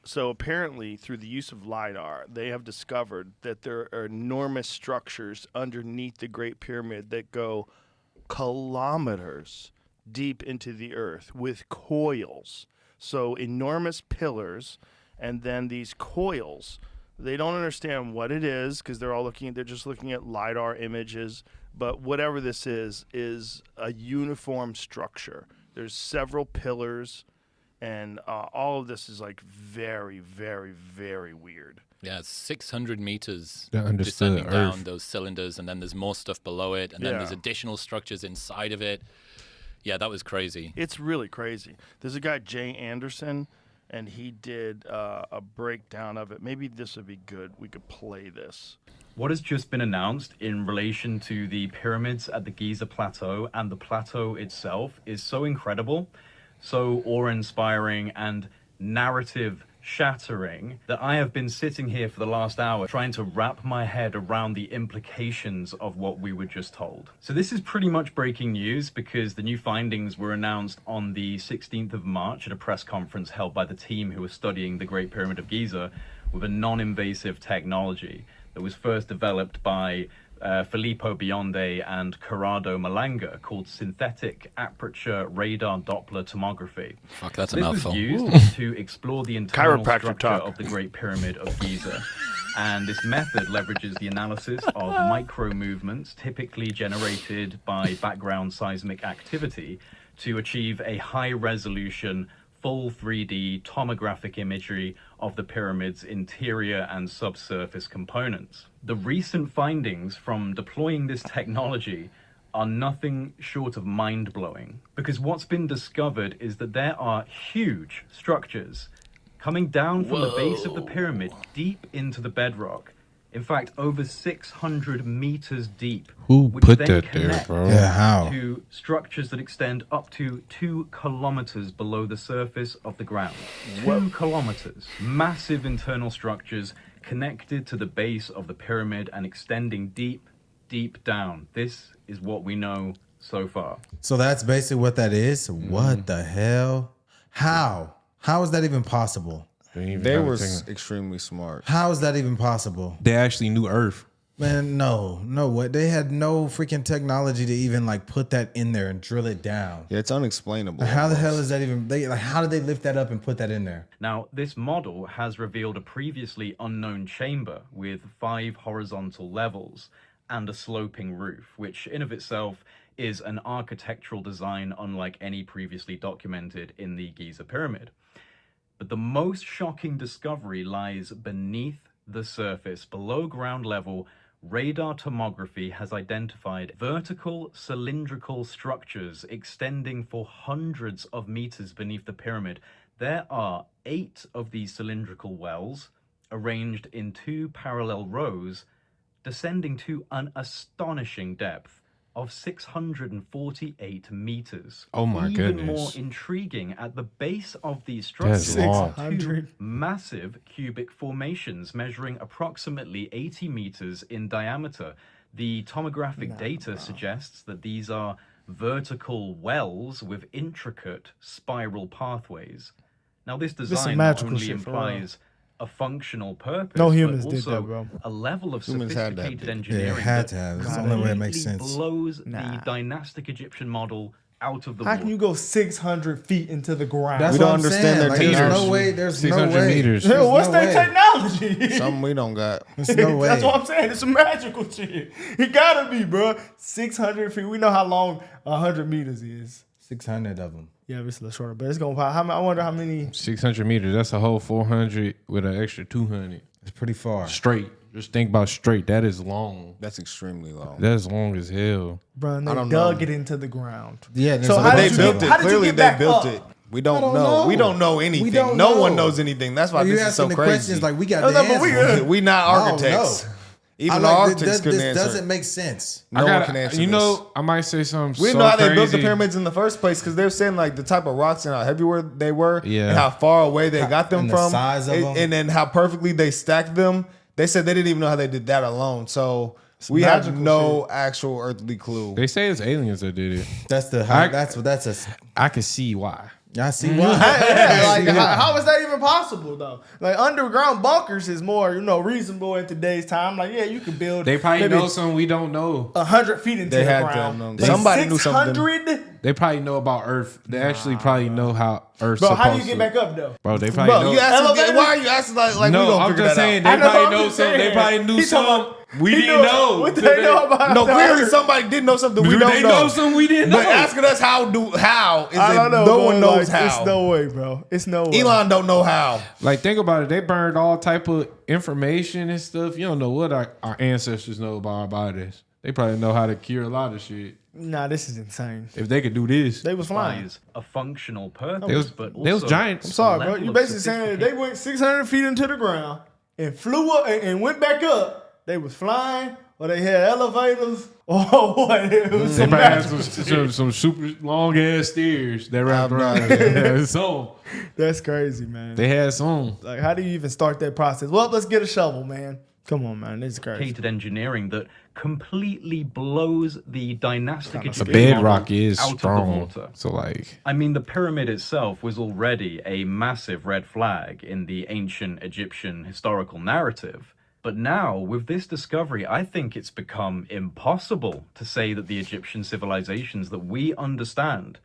So apparently, through the use of LiDAR, they have discovered that there are enormous structures underneath the Great Pyramid that go kilometers deep into the earth with coils. So enormous pillars, and then these coils. They don't understand what it is because they're just looking at LiDAR images. But whatever this is a uniform structure. There's several pillars. And all of this is like very, very, very weird. Yeah, it's 600 meters They understood descending down Earth. those cylinders, and then there's more stuff below it, and then there's additional structures inside of it. Yeah, that was crazy. It's really crazy. There's a guy, Jay Anderson, and he did a breakdown of it. Maybe this would be good. We could play this. What has just been announced in relation to the pyramids at the Giza Plateau and the plateau itself is so incredible, so awe-inspiring and narrative-shattering that I have been sitting here for the last hour trying to wrap my head around the implications of what we were just told. So this is pretty much breaking news because the new findings were announced on the 16th of March at a press conference held by the team who were studying the Great Pyramid of Giza with a non-invasive technology that was first developed by Filippo Bionde and Corrado Malanga, called synthetic aperture radar Doppler tomography. Fuck, that's a This mouthful. was used to explore the internal Chiropractor structure talk. of the Great Pyramid of Giza. And this method leverages the analysis of micro movements typically generated by background seismic activity to achieve a high resolution full 3D tomographic imagery of the pyramid's interior and subsurface components. The recent findings from deploying this technology are nothing short of mind-blowing, because what's been discovered is that there are huge structures coming down from the base of the pyramid deep into the bedrock. In fact, over 600 meters deep. Who which put then that there, connect bro? Yeah, how? to structures that extend up to 2 kilometers below the surface of the ground. 2 kilometers. Massive internal structures connected to the base of the pyramid and extending deep, deep down. This is what we know so far. So that's basically what that is? What the hell? How? How is that even possible? They were extremely smart. How is that even possible? They actually knew Earth. Man, no way. They had no freaking technology to even like put that in there and drill it down. Yeah, it's unexplainable. How the hell is that even? How did they lift that up and put that in there? Now, this model has revealed a previously unknown chamber with 5 horizontal levels and a sloping roof, which in of itself is an architectural design unlike any previously documented in the Giza Pyramid. But the most shocking discovery lies beneath the surface. Below ground level, radar tomography has identified vertical cylindrical structures extending for hundreds of meters beneath the pyramid. There are 8 of these cylindrical wells arranged in 2 parallel rows, descending to an astonishing depth of 648 meters. Oh my Even goodness. more intriguing, at the base of these That's structures long. are 2 massive cubic formations measuring approximately 80 meters in diameter. The tomographic data suggests that these are vertical wells with intricate spiral pathways. Now, this is design not magical only shit for real. implies a functional purpose, No humans but did also that, bro. a level of Humans had that, sophisticated dude. engineering Yeah, it had that to have. It's the only way it makes completely sense. blows Nah. the dynastic Egyptian model out of the How water. can you go 600 feet into the ground? That's We what don't I'm understand saying. their Like, there's no technology. way. There's no 600 way. meters. Yo, what's no their way. technology? Something we don't got. There's no way. That's what I'm saying. It's magical shit. It gotta be, bro. 600 feet. We know how long 100 meters is. 600 of them. Yeah, it's a little shorter, but it's gonna pop. I wonder how many. 600 meters. That's a whole 400 with an extra 200. It's pretty far. Straight. Just think about straight. That is long. That's extremely long. That's long as hell. Bro, and they don't dug know. it into the ground. Yeah. There's So a how bunch did They you of built get- it. how did you Clearly, get they back built up? it. We don't don't know. know. We don't know anything. We don't no one know. knows anything. That's why You this is so asking the crazy. questions like we got Oh, the no, but we answer. we not I don't architects. know. Even I'm the like, architects couldn't this answer. doesn't make sense. No one gotta- can answer You this. know, I might say something. We so know how they built the crazy. pyramids in the first place because they're saying like the type of rocks and how heavy they were, Yeah. and how far away they got them and the from, size of them. and then how perfectly they stacked them. They said they didn't even know how they did that alone. So we have magical no actual earthly clue. They say it's aliens that did it. That's the. I- That's a. I can see why. I see Yeah, why. like how is that even possible though? Like underground bunkers is more, reasonable in today's time. Like, yeah, you could build. They probably maybe know something we don't know. 100 feet into They the had to ground. have known. But Somebody knew something. 600? They probably know about Earth. They actually probably know how Earth's Bro, supposed how do you get back up though? Bro, they probably Bro, know. you asking, Elevator? why are you asking like we No, gonna I'm figure just that saying out? they I know, probably I'm know just something. They saying. probably knew He talking something about- we he didn't knew- know. What they know about No, the clearly Earth? somebody did know something we Do don't they know. know something we didn't know? But asking us how is I it don't know. no bro. one knows Like, how. It's no way, bro. It's no way. Elon don't know how. Like, think about it. They burned all type of information and stuff. You don't know what our ancestors know about our bodies. They probably know how to cure a lot of shit. Nah, this is insane. If they could do this. They was flying. Defies a functional purpose, They was- but they was also giants. I'm sorry, bro. level You of basically saying that they went 600 feet into the ground and flew up and went back up. They was flying, or they had elevators, or what? It was They some probably had magical some, shit. some super long ass stairs that wrapped I've around. not- They had some. That's crazy, man. They had some. Like, how do you even start that process? Well, let's get a shovel, man. Come on, man. This is crazy. sophisticated engineering that completely blows the dynastic The Egyptian bedrock model is out of the strong. water. So like, I mean, the pyramid itself was already a massive red flag in the ancient Egyptian historical narrative. But now, with this discovery, I think it's become impossible to say that the Egyptian civilizations that we understand,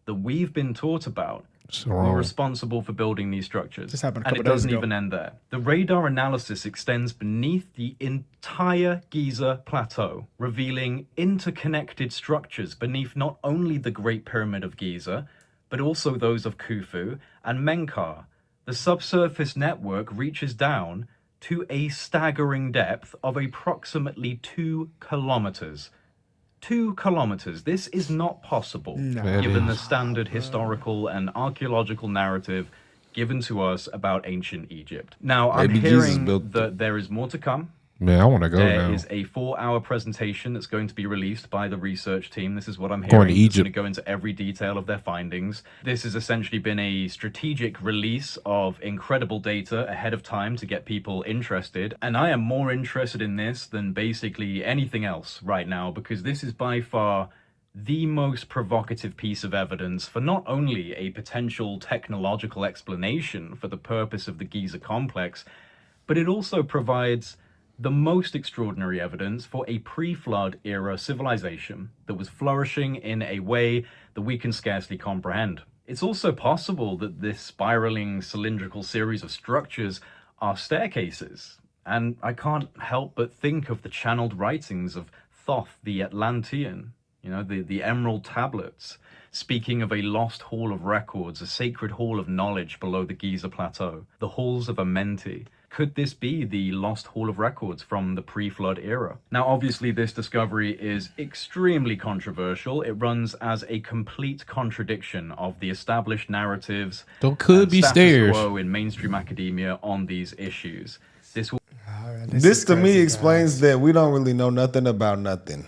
that we've been taught about, it's were wrong. responsible for building these structures. This happened a and couple it days doesn't ago. even end there. The radar analysis extends beneath the entire Giza plateau, revealing interconnected structures beneath not only the Great Pyramid of Giza, but also those of Khufu and Menkaure. The subsurface network reaches down to a staggering depth of approximately 2 kilometers. 2 kilometers. This is not possible, It given the is. standard historical and archaeological narrative given to us about ancient Egypt. Now, I'm Maybe Jesus hearing built that there is more to come. Man, I want to go There now. is a 4-hour presentation that's going to be released by the research team. This is what I'm hearing. Going to It's Egypt. going to go into every detail of their findings. This has essentially been a strategic release of incredible data ahead of time to get people interested. And I am more interested in this than basically anything else right now, because this is by far the most provocative piece of evidence for not only a potential technological explanation for the purpose of the Giza complex, but it also provides the most extraordinary evidence for a pre-flood era civilization that was flourishing in a way that we can scarcely comprehend. It's also possible that this spiraling cylindrical series of structures are staircases, and I can't help but think of the channeled writings of Thoth the Atlantean, the Emerald Tablets, speaking of a lost hall of records, a sacred hall of knowledge below the Giza Plateau, the halls of Amenti. Could this be the lost hall of records from the pre-flood era? Now, obviously, this discovery is extremely controversial. It runs as a complete contradiction of the established narratives There could and be status stairs. quo in mainstream academia on these issues. This will This is to me crazy, explains that we don't really know nothing about nothing.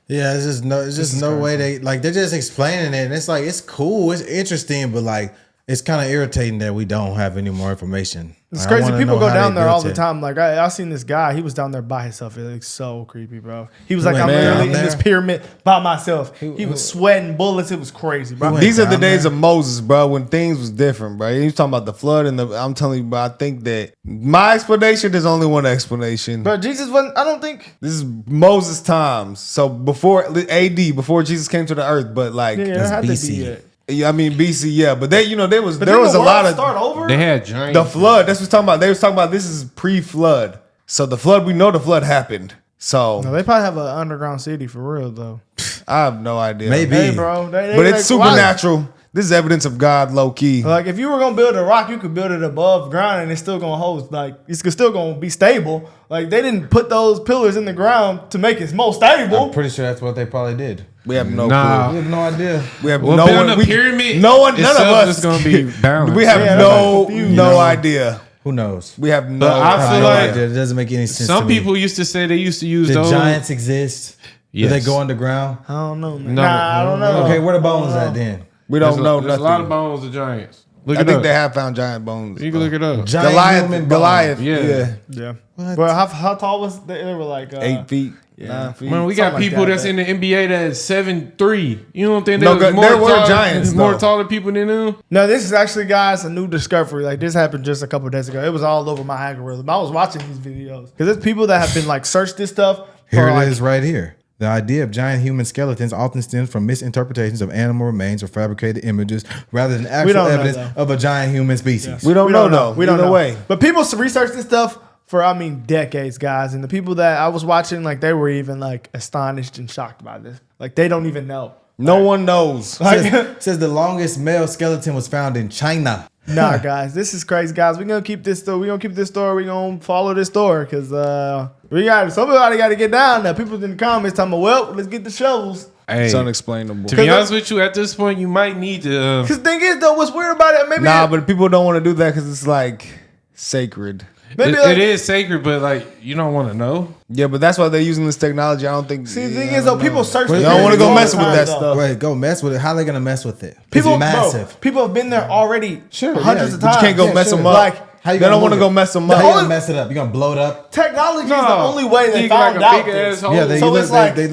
Yeah, it's just no way they're just explaining it, and it's like it's cool, it's interesting, but like it's kind of irritating that we don't have any more information. It's Like, I crazy. wanna People know go how down they there all built the it. time. Like I seen this guy. He was down there by himself. It looks so creepy, bro. He was like, went I'm down literally in there? this pyramid by myself. He was sweating bullets. It was crazy, bro. went These are the down days there? of Moses, bro, when things was different, bro. He's talking about the flood and I'm telling you, bro, I think that my explanation, there's only one explanation. But Jesus wasn't. I don't think. This is Moses times. So before AD, before Jesus came to the earth, but like, Yeah, it That's had to BC. be it. yeah, I mean BC, yeah. But they, there was But there didn't was the a lot world of start over. They had giants. the flood. That's what talking about. They was talking about this is pre-flood. So the flood, we know the flood happened. So No, they probably have an underground city for real though. I have no idea. Maybe. Hey, bro. But it's like, why- supernatural. This is evidence of God, low key. Like if you were gonna build a rock, you could build it above ground, and it's still gonna hold. Like it's still gonna be stable. Like they didn't put those pillars in the ground to make it more stable. I'm pretty sure that's what they probably did. We have no Nah. We have no idea. clue. We have Well, no building one. a pyramid No one. None of itself us is gonna be balanced. We have Yeah, no everybody's confused. no idea. Who knows? We have no. But I I feel have no like idea. It doesn't make any sense. Some to me. people used to say they used to use the those. giants exist. Yes. Do they go underground? I don't know, man. No, Nah, I don't know. Okay, where the bones at then? we don't know There's nothing. a lot of bones of giants. Look I it think up. they have found giant bones. You can look it up. Giant human Goliath. bones. Goliath. Yeah. Yeah. Yeah. What? Well, how tall was they? They were like 8 feet. 9 feet. Man, we got Something like people that, that's in the NBA that's 7'3". You don't think No, there was more there were taller, giants, more though. taller people than them? No, this is actually, guys, a new discovery. Like, this happened just a couple of days ago. It was all over my algorithm. I was watching these videos because there's people that have been like searched this stuff. Here for, it is right here. The idea of giant human skeletons often stems from misinterpretations of animal remains or fabricated images rather than actual don't know, evidence though. of a giant human species. We don't know though. We don't Either know. way. But people research this stuff for, decades, guys. And the people that I was watching, like, they were even like astonished and shocked by this. Like, they don't even know. No one knows. Says the longest male skeleton was found in China. Nah, guys, this is crazy, guys. We're gonna keep this story. We're gonna keep this story. We're gonna follow this story because somebody got to get down there. People in the comments talking about, well, let's get the shovels. Hey, It's unexplainable. to be honest with you, at this point, you might need to. Because the thing is, though, what's weird about it, maybe But people don't want to do that because it's like sacred. It is sacred, but like you don't want to know. Yeah, but that's why they're using this technology. I don't think. See, the thing is, though, people search. They don't want to go messing with that stuff. Wait, go mess with it. How are they gonna mess with it? People, it's massive. bro, people have been there already hundreds of but you times. can't go mess them up. Like, How you They gonna don't want to move go it? mess them How up. you gonna mess it up? You gonna blow it up? technology is the only way they Dig found like a out big this. asshole. Yeah, they So looked. it's like- they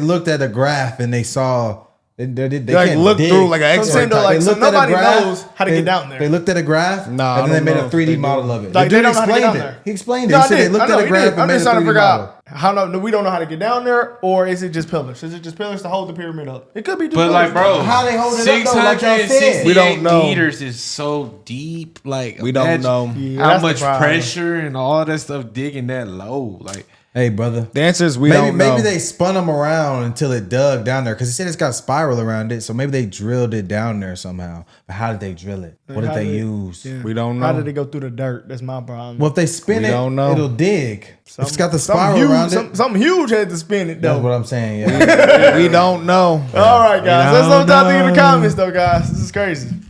looked at a graph and they saw. They like can't look dig. through like an So I'm X-ray. saying, though, type. like, They so looked at a nobody graph, knows how to get down there. They looked at a graph, Nah, and I then they don't made know a if 3D they model do. of it. Like, The they dude don't know how to get explained down it. there. He explained it. No, He I said they did. looked I at know, a he graph did. I'm and made just a trying to 3D figure model. out how we don't know how to get down there, or is it just pillars? Is it just pillars to hold the pyramid up? It could be just But pillars. like, bro, How they hold it up, though, like y'all said? 668 We don't know. meters is so deep. Like, We don't imagine know. Yeah, how that's the much problem. pressure and all that stuff digging that low. Like, Hey, brother. The answer is we don't know. Maybe they spun them around until it dug down there because he said it's got a spiral around it. So maybe they drilled it down there somehow. But how did they drill it? What did How they did- use? Yeah. We don't How know. did it go through the dirt? That's my problem. Well, if they spin We it, don't know. it'll dig. If it's got the Something spiral huge, around it. something huge had to spin it, though. That's what I'm saying. Yeah. We don't know. All right, guys. Let's know what y'all think in the know. comments, though, guys. This is crazy.